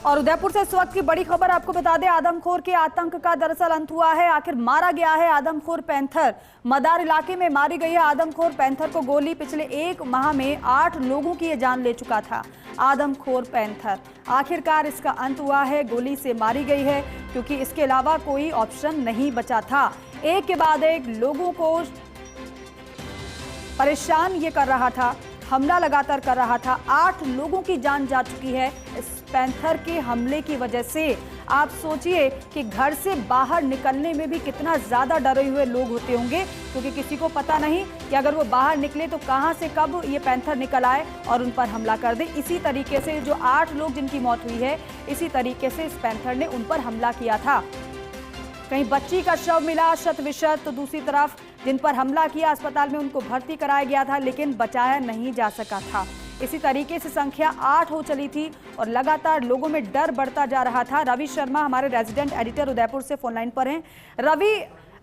और उदयपुर से इस वक्त की बड़ी खबर आपको बता दें, आदमखोर के आतंक का दरअसल अंत हुआ है। आखिर मारा गया है आदमखोर पैंथर। मदार इलाके में मारी गई है आदमखोर पैंथर को गोली। पिछले 1 माह में 8 लोगों की ये जान ले चुका था आदमखोर पैंथर। आखिरकार इसका अंत हुआ है, गोली से मारी गई है, क्योंकि इसके अलावा कोई ऑप्शन नहीं बचा था। एक के बाद एक लोगों को परेशान ये कर रहा था, हमला लगातार कर रहा था। 8 लोगों की जान जा चुकी है इस पैंथर के हमले की वजह से। आप सोचिए कि घर से बाहर निकलने में भी कितना ज़्यादा डरे हुए लोग होते होंगे, क्योंकि किसी को पता नहीं कि अगर वो बाहर निकले तो कहां से कब ये पैंथर निकल आए और उन पर हमला कर दे। इसी तरीके से जो 8 लोग जिनकी मौत हुई है, इसी तरीके से इस पैंथर ने उन पर हमला किया था। कहीं बच्ची का शव मिला शत विशत, तो दूसरी तरफ जिन पर हमला किया अस्पताल में उनको भर्ती कराया गया था, लेकिन बचाया नहीं जा सका था। इसी तरीके से संख्या 8 हो चली थी और लगातार लोगों में डर बढ़ता जा रहा था। रवि शर्मा हमारे रेजिडेंट एडिटर उदयपुर से फोन लाइन पर हैं। रवि,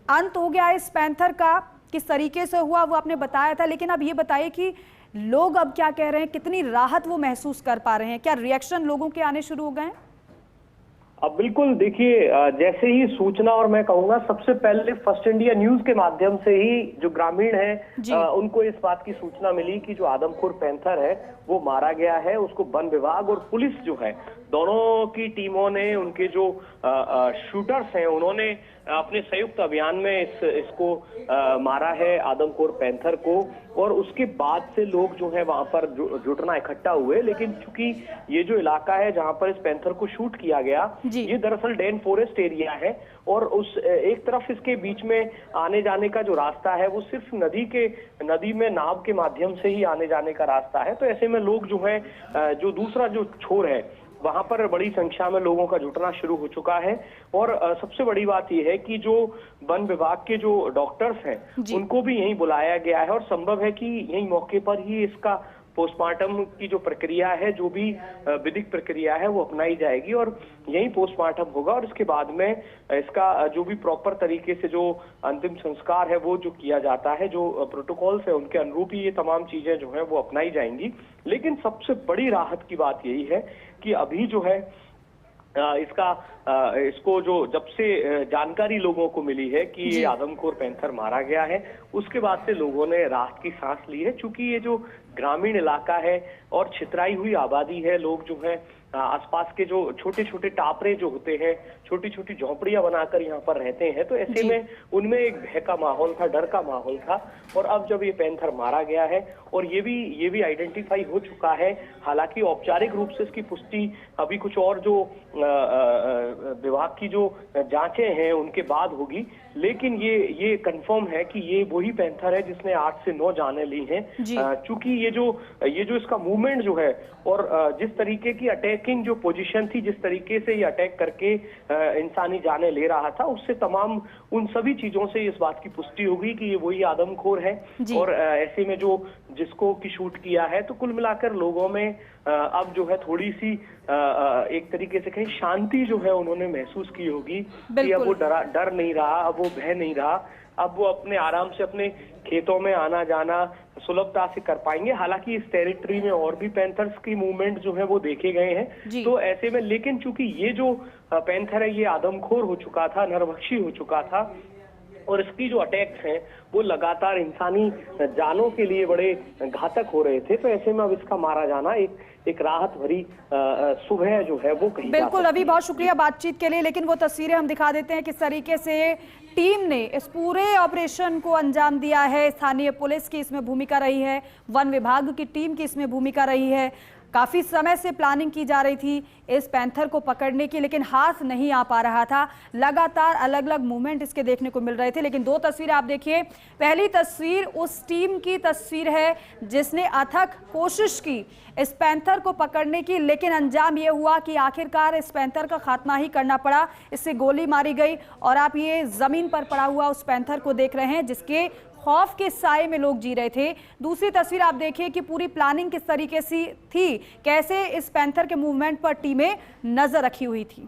अंत हो गया इस पैंथर का, किस तरीके से हुआ वो आपने बताया था, लेकिन अब ये बताइए कि लोग अब क्या कह रहे हैं, कितनी राहत वो महसूस कर पा रहे हैं, क्या रिएक्शन लोगों के आने शुरू हो गए हैं? अब बिल्कुल देखिए, जैसे ही सूचना, और मैं कहूंगा सबसे पहले फर्स्ट इंडिया न्यूज के माध्यम से ही जो ग्रामीण है उनको इस बात की सूचना मिली कि जो आदमखोर पैंथर है वो मारा गया है। उसको वन विभाग और पुलिस जो है, दोनों की टीमों ने, उनके जो शूटर्स हैं, उन्होंने अपने संयुक्त अभियान में इसको मारा है आदमखोर पैंथर को। और उसके बाद से लोग जो है वहां पर जुटना इकट्ठा हुए। लेकिन चूंकि ये जो इलाका है जहां पर इस पैंथर को शूट किया गया, ये दरअसल डेन फॉरेस्ट एरिया है और उस एक तरफ इसके बीच में आने जाने का जो रास्ता है वो सिर्फ नदी में नाव के माध्यम से ही आने जाने का रास्ता है। तो ऐसे में लोग जो है, जो दूसरा जो छोर है वहां पर बड़ी संख्या में लोगों का जुटना शुरू हो चुका है। और सबसे बड़ी बात यह है कि जो वन विभाग के जो डॉक्टर्स हैं उनको भी यहीं बुलाया गया है और संभव है कि यहीं मौके पर ही इसका पोस्टमार्टम की जो प्रक्रिया है, जो भी विधिक प्रक्रिया है वो अपनाई जाएगी और यही पोस्टमार्टम होगा। और इसके बाद में इसका जो भी प्रॉपर तरीके से जो अंतिम संस्कार है वो जो किया जाता है, जो प्रोटोकॉल्स है उनके अनुरूप ही ये तमाम चीजें जो है वो अपनाई जाएंगी। लेकिन सबसे बड़ी राहत की बात यही है कि अभी जो है इसको जो जब से जानकारी लोगों को मिली है कि ये आदमखोर पैंथर मारा गया है, उसके बाद से लोगों ने राहत की सांस ली है। चूंकि ये जो ग्रामीण इलाका है और छितराई हुई आबादी है, लोग जो है आसपास के जो छोटे छोटे टापरे जो होते हैं, छोटी छोटी झोपड़ियां बनाकर यहाँ पर रहते हैं, तो ऐसे में उनमें एक भय का माहौल था, डर का माहौल था। और अब जब ये पैंथर मारा गया है और ये भी आइडेंटिफाई हो चुका है, हालांकि औपचारिक रूप से इसकी पुष्टि अभी कुछ और जो विभाग की जो जांचें हैं उनके बाद होगी, लेकिन ये कंफर्म है कि ये वही पैंथर है जिसने 8 से 9 जानें ली हैं। चूंकि ये जो इसका मूवमेंट जो है और जिस तरीके की अटैकिंग जो पोजीशन थी, जिस तरीके से ये अटैक करके इंसानी जानें ले रहा था, उससे तमाम उन सभी चीजों से इस बात की पुष्टि होगी कि ये वही आदमखोर है। और ऐसे में जिसको की शूट किया है, तो कुल मिलाकर लोगों में अब जो है थोड़ी सी एक तरीके से कहीं शांति जो है उन्होंने महसूस की होगी कि अब वो डर नहीं रहा, अब वो भय नहीं रहा, अब वो अपने आराम से अपने खेतों में आना जाना सुलभता से कर पाएंगे। हालांकि इस टेरिटरी में और भी पैंथर्स की मूवमेंट जो है वो देखे गए हैं, तो ऐसे में, लेकिन चूंकि ये जो पैंथर है ये आदमखोर हो चुका था, नरभक्षी हो चुका था और इसकी जो अटैक्स हैं वो लगातार इंसानी जानों के लिए बड़े घातक हो रहे थे, तो ऐसे में अब इसका मारा जाना एक राहत भरी सुबह जो है वो कही। बिल्कुल अभी बहुत शुक्रिया बातचीत के लिए, लेकिन वो तस्वीरें हम दिखा देते हैं किस तरीके से टीम ने इस पूरे ऑपरेशन को अंजाम दिया है। स्थानीय पुलिस की इसमें भूमिका रही है, वन विभाग की टीम की इसमें भूमिका रही है। काफ़ी समय से प्लानिंग की जा रही थी इस पैंथर को पकड़ने की, लेकिन हाथ नहीं आ पा रहा था। लगातार अलग अलग मूवमेंट इसके देखने को मिल रहे थे। लेकिन 2 तस्वीरें आप देखिए। पहली तस्वीर उस टीम की तस्वीर है जिसने अथक कोशिश की इस पैंथर को पकड़ने की, लेकिन अंजाम ये हुआ कि आखिरकार इस पैंथर का खात्मा ही करना पड़ा। इससे गोली मारी गई और आप ये जमीन पर पड़ा हुआ उस पैंथर को देख रहे हैं जिसके खौफ के साए में लोग जी रहे थे। दूसरी तस्वीर आप देखिए कि पूरी प्लानिंग किस तरीके से थी, कैसे इस पैंथर के मूवमेंट पर टीमें नजर रखी हुई थी।